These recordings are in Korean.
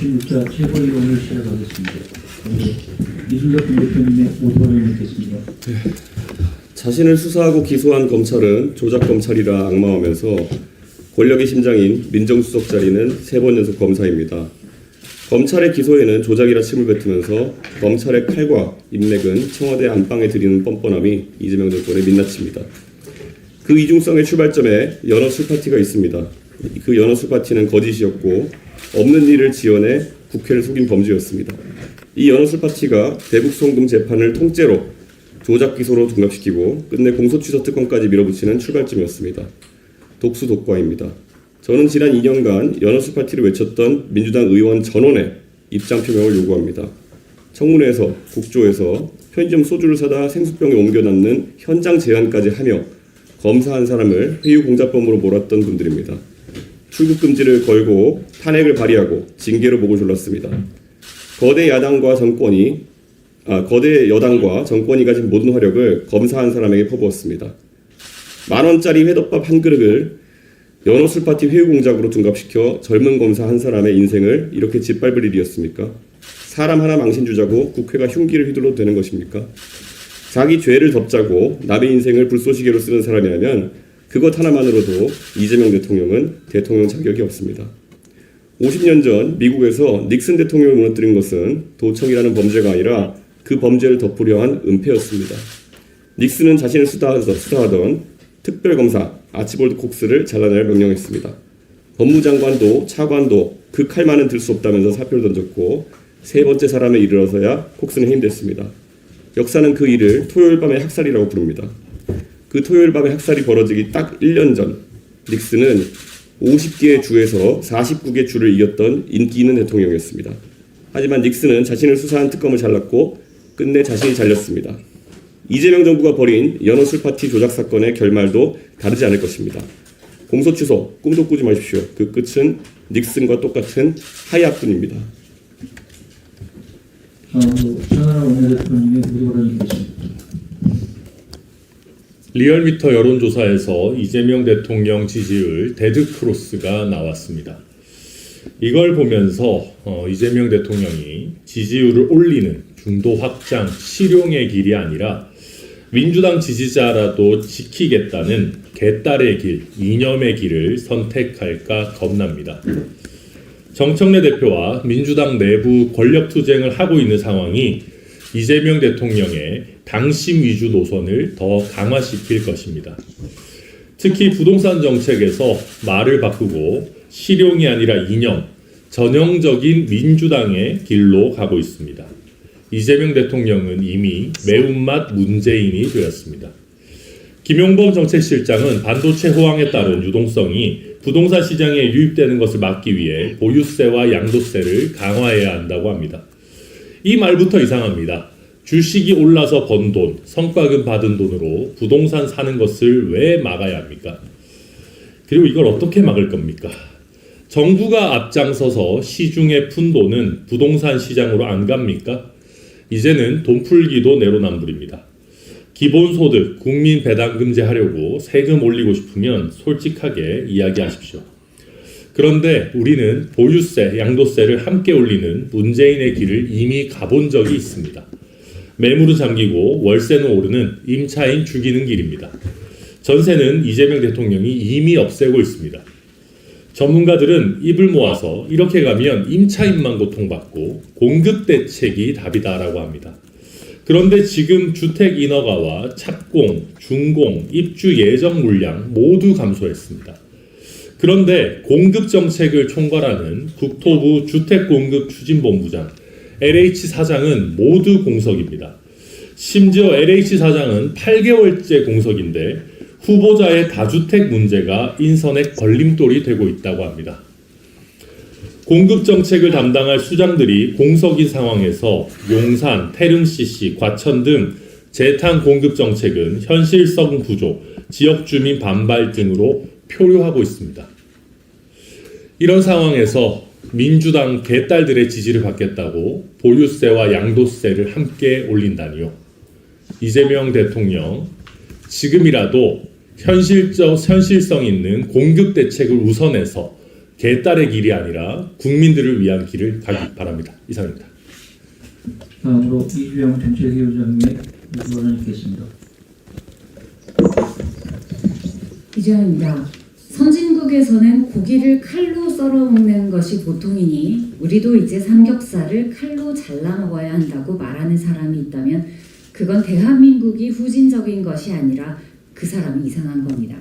제56자 최고위원을 시작하겠습니다. 이준석 대표님의 오토를 묻겠습니다. 자신을 수사하고 기소한 검찰은 조작검찰이라 악마하면서 권력의 심장인 민정수석 자리는 3번 연속 검사입니다. 검찰의 기소에는 조작이라 침을 뱉으면서 검찰의 칼과 인맥은 청와대 안방에 들이는 뻔뻔함이 이재명 정권의 민낯입니다. 그 이중성의 출발점에 연어 술파티가 있습니다. 그 연어 술파티는 거짓이었고 없는 일을 지어내 국회를 속인 범죄였습니다. 이 연어 술파티가 대북 송금 재판을 통째로 조작 기소로 둔갑시키고 끝내 공소취소 특검까지 밀어붙이는 출발점이었습니다. 독수독과입니다. 저는 지난 2년간 연어 술파티를 외쳤던 민주당 의원 전원의 입장 표명을 요구합니다. 청문회에서 국조에서 편의점 소주를 사다 생수병에 옮겨놨는 현장 재현까지 하며 검사 한 사람을 회유공작범으로 몰았던 분들입니다. 출국 금지를 걸고 탄핵을 발의하고 징계로 목을 졸랐습니다. 거대 여당과 정권이 가진 모든 화력을 검사 한 사람에게 퍼부었습니다. 10,000원짜리 회덮밥 한 그릇을 연어 술파티 회유 공작으로 둔갑시켜 젊은 검사 한 사람의 인생을 이렇게 짓밟을 일이었습니까? 사람 하나 망신 주자고 국회가 흉기를 휘둘러도 되는 것입니까? 자기 죄를 덮자고 남의 인생을 불쏘시개로 쓰는 사람이라면 그것 하나만으로도 이재명 대통령은 대통령 자격이 없습니다. 50년 전 미국에서 닉슨 대통령을 무너뜨린 것은 도청이라는 범죄가 아니라 그 범죄를 덮으려 한 은폐였습니다. 닉슨은 자신을 수사하던 특별검사 아치볼드 콕스를 잘라낼 명령했습니다. 법무장관도 차관도 그 칼만은 들 수 없다면서 사표를 던졌고 3번째 사람에 이르러서야 콕스는 해임됐습니다. 역사는 그 일을 토요일 밤의 학살이라고 부릅니다. 그 토요일 밤의 학살이 벌어지기 딱 1년 전 닉슨은 50개의 주에서 49개 주를 이겼던 인기 있는 대통령이었습니다. 하지만 닉슨은 자신을 수사한 특검을 잘랐고 끝내 자신이 잘렸습니다. 이재명 정부가 벌인 연어 술파티 조작 사건의 결말도 다르지 않을 것입니다. 공소 취소, 꿈도 꾸지 마십시오. 그 끝은 닉슨과 똑같은 하야뿐입니다. 전하라 원내대표님의 의견을 읽겠습니다. 리얼미터 여론조사에서 이재명 대통령 지지율 데드크로스가 나왔습니다. 이걸 보면서 이재명 대통령이 지지율을 올리는 중도 확장, 실용의 길이 아니라 민주당 지지자라도 지키겠다는 개딸의 길, 이념의 길을 선택할까 겁납니다. 정청래 대표와 민주당 내부 권력투쟁을 하고 있는 상황이 이재명 대통령의 당심 위주 노선을 더 강화시킬 것입니다. 특히 부동산 정책에서 말을 바꾸고 실용이 아니라 이념, 전형적인 민주당의 길로 가고 있습니다. 이재명 대통령은 이미 매운맛 문재인이 되었습니다. 김용범 정책실장은 반도체 호황에 따른 유동성이 부동산 시장에 유입되는 것을 막기 위해 보유세와 양도세를 강화해야 한다고 합니다. 이 말부터 이상합니다. 주식이 올라서 번 돈, 성과금 받은 돈으로 부동산 사는 것을 왜 막아야 합니까? 그리고 이걸 어떻게 막을 겁니까? 정부가 앞장서서 시중에 푼 돈은 부동산 시장으로 안 갑니까? 이제는 돈 풀기도 내로남불입니다. 기본소득, 국민 배당금제 하려고 세금 올리고 싶으면 솔직하게 이야기하십시오. 그런데 우리는 보유세, 양도세를 함께 올리는 문재인의 길을 이미 가본 적이 있습니다. 매물은 잠기고 월세는 오르는 임차인 죽이는 길입니다. 전세는 이재명 대통령이 이미 없애고 있습니다. 전문가들은 입을 모아서 이렇게 가면 임차인만 고통받고 공급 대책이 답이다라고 합니다. 그런데 지금 주택 인허가와 착공, 준공, 입주 예정 물량 모두 감소했습니다. 그런데 공급 정책을 총괄하는 국토부 주택공급추진본부장, LH 사장은 모두 공석입니다. 심지어 LH 사장은 8개월째 공석인데 후보자의 다주택 문제가 인선에 걸림돌이 되고 있다고 합니다. 공급 정책을 담당할 수장들이 공석인 상황에서 용산, 태릉CC, 과천 등 재탄 공급 정책은 현실성 부족, 지역 주민 반발 등으로 표류하고 있습니다. 이런 상황에서 민주당 개딸들의 지지를 받겠다고 보유세와 양도세를 함께 올린다니요. 이재명 대통령, 지금이라도 현실성 있는 공급 대책을 우선해서 개딸의 길이 아니라 국민들을 위한 길을 가기 바랍니다. 이상입니다. 다음으로 이주영 정책위원장님의 발언이 있겠습니다. 이주영입니다. 선진국에서는 고기를 칼로 썰어 먹는 것이 보통이니 우리도 이제 삼겹살을 칼로 잘라 먹어야 한다고 말하는 사람이 있다면 그건 대한민국이 후진적인 것이 아니라 그 사람이 이상한 겁니다.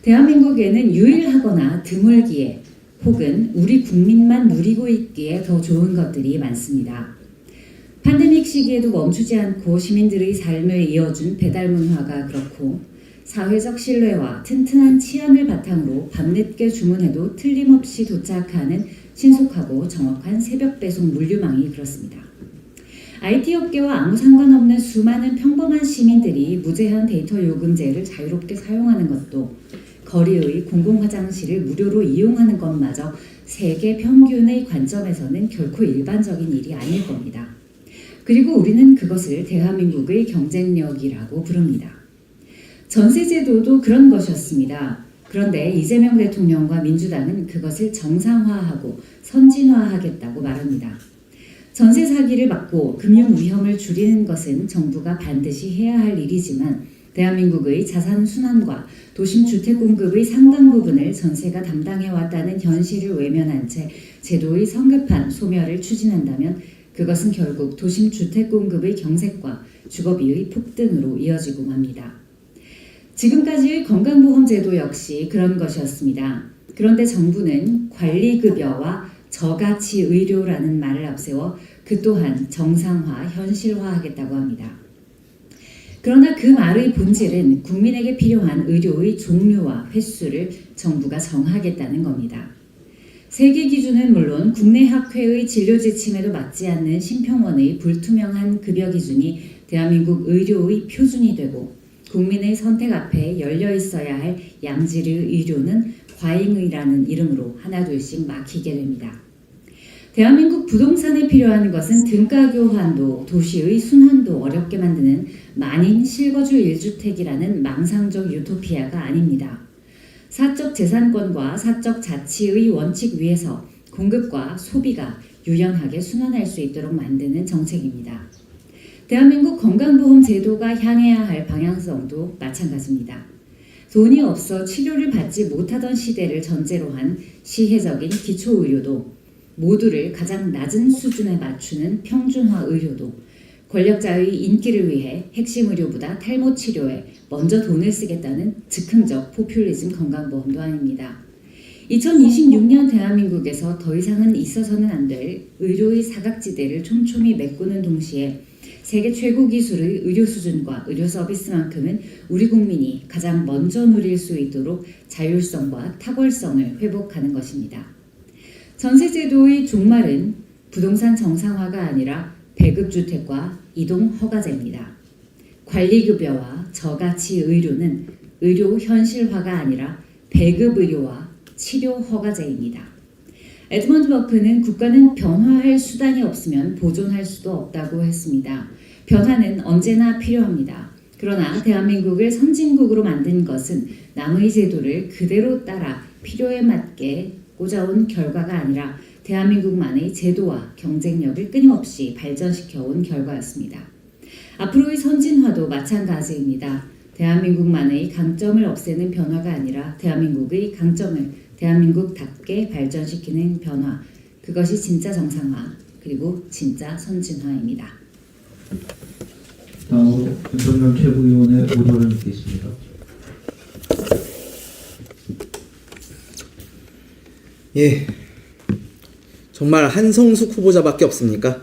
대한민국에는 유일하거나 드물기에 혹은 우리 국민만 누리고 있기에 더 좋은 것들이 많습니다. 팬데믹 시기에도 멈추지 않고 시민들의 삶을 이어준 배달 문화가 그렇고 사회적 신뢰와 튼튼한 치안을 바탕으로 밤늦게 주문해도 틀림없이 도착하는 신속하고 정확한 새벽 배송 물류망이 그렇습니다. IT 업계와 아무 상관없는 수많은 평범한 시민들이 무제한 데이터 요금제를 자유롭게 사용하는 것도 거리의 공공화장실을 무료로 이용하는 것마저 세계 평균의 관점에서는 결코 일반적인 일이 아닐 겁니다. 그리고 우리는 그것을 대한민국의 경쟁력이라고 부릅니다. 전세제도도 그런 것이었습니다. 그런데 이재명 대통령과 민주당은 그것을 정상화하고 선진화하겠다고 말합니다. 전세 사기를 막고 금융 위험을 줄이는 것은 정부가 반드시 해야 할 일이지만 대한민국의 자산 순환과 도심 주택 공급의 상당 부분을 전세가 담당해왔다는 현실을 외면한 채 제도의 성급한 소멸을 추진한다면 그것은 결국 도심 주택 공급의 경색과 주거비의 폭등으로 이어지고 맙니다. 지금까지의 건강보험제도 역시 그런 것이었습니다. 그런데 정부는 관리급여와 저가치 의료라는 말을 앞세워 그 또한 정상화, 현실화하겠다고 합니다. 그러나 그 말의 본질은 국민에게 필요한 의료의 종류와 횟수를 정부가 정하겠다는 겁니다. 세계 기준은 물론 국내 학회의 진료 지침에도 맞지 않는 심평원의 불투명한 급여 기준이 대한민국 의료의 표준이 되고 국민의 선택 앞에 열려 있어야 할 양질의 의료는 과잉의라는 이름으로 하나둘씩 막히게 됩니다. 대한민국 부동산에 필요한 것은 등가 교환도 도시의 순환도 어렵게 만드는 만인 실거주 1주택이라는 망상적 유토피아가 아닙니다. 사적 재산권과 사적 자치의 원칙 위에서 공급과 소비가 유연하게 순환할 수 있도록 만드는 정책입니다. 대한민국 건강보험 제도가 향해야 할 방향성도 마찬가지입니다. 돈이 없어 치료를 받지 못하던 시대를 전제로 한 시혜적인 기초의료도 모두를 가장 낮은 수준에 맞추는 평준화 의료도 권력자의 인기를 위해 핵심 의료보다 탈모 치료에 먼저 돈을 쓰겠다는 즉흥적 포퓰리즘 건강보험도 아닙니다. 2026년 대한민국에서 더 이상은 있어서는 안 될 의료의 사각지대를 촘촘히 메꾸는 동시에 세계 최고 기술의 의료 수준과 의료 서비스만큼은 우리 국민이 가장 먼저 누릴 수 있도록 자율성과 탁월성을 회복하는 것입니다. 전세제도의 종말은 부동산 정상화가 아니라 배급주택과 이동허가제입니다. 관리급여와 저가치 의료는 의료 현실화가 아니라 배급의료와 치료허가제입니다. 에드먼드 버크는 국가는 변화할 수단이 없으면 보존할 수도 없다고 했습니다. 변화는 언제나 필요합니다. 그러나 대한민국을 선진국으로 만든 것은 남의 제도를 그대로 따라 필요에 맞게 꽂아온 결과가 아니라 대한민국만의 제도와 경쟁력을 끊임없이 발전시켜온 결과였습니다. 앞으로의 선진화도 마찬가지입니다. 대한민국만의 강점을 없애는 변화가 아니라 대한민국의 강점을 대한민국답게 발전시키는 변화, 그것이 진짜 정상화, 그리고 진짜 선진화입니다. 다음으로 윤석열 최고위원의 발언을 듣겠습니다. 예, 정말 한성숙 후보자밖에 없습니까?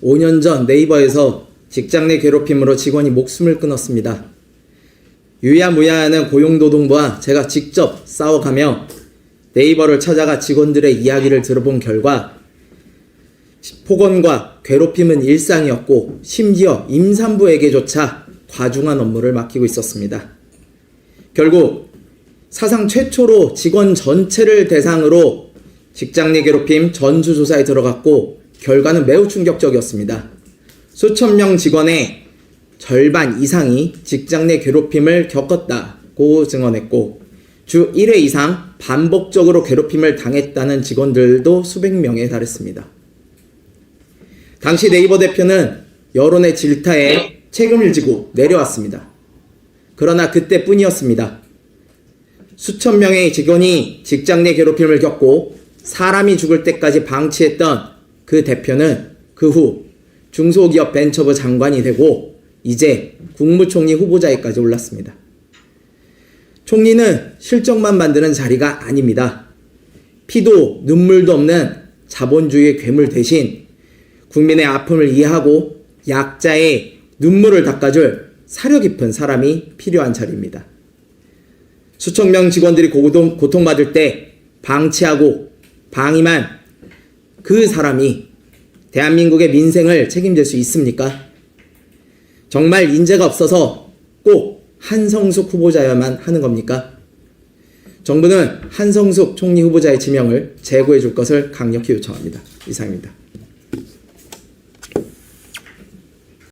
5년 전 네이버에서 직장 내 괴롭힘으로 직원이 목숨을 끊었습니다. 유야무야하는 고용노동부와 제가 직접 싸워가며 네이버를 찾아가 직원들의 이야기를 들어본 결과 폭언과 괴롭힘은 일상이었고 심지어 임산부에게조차 과중한 업무를 맡기고 있었습니다. 결국 사상 최초로 직원 전체를 대상으로 직장 내 괴롭힘 전수조사에 들어갔고 결과는 매우 충격적이었습니다. 수천 명 직원의 절반 이상이 직장 내 괴롭힘을 겪었다고 증언했고 주 1회 이상 반복적으로 괴롭힘을 당했다는 직원들도 수백 명에 달했습니다. 당시 네이버 대표는 여론의 질타에 책임을 지고 내려왔습니다. 그러나 그때뿐이었습니다. 수천 명의 직원이 직장 내 괴롭힘을 겪고 사람이 죽을 때까지 방치했던 그 대표는 그 후 중소기업 벤처부 장관이 되고 이제 국무총리 후보자에까지 올랐습니다. 총리는 실적만 만드는 자리가 아닙니다. 피도 눈물도 없는 자본주의의 괴물 대신 국민의 아픔을 이해하고 약자의 눈물을 닦아줄 사려 깊은 사람이 필요한 자리입니다. 수천 명 직원들이 고통받을 때 방치하고 방임한 그 사람이 대한민국의 민생을 책임질 수 있습니까? 정말 인재가 없어서 꼭 한성숙 후보자여야만 하는 겁니까? 정부는 한성숙 총리 후보자의 지명을 재고해 줄 것을 강력히 요청합니다. 이상입니다.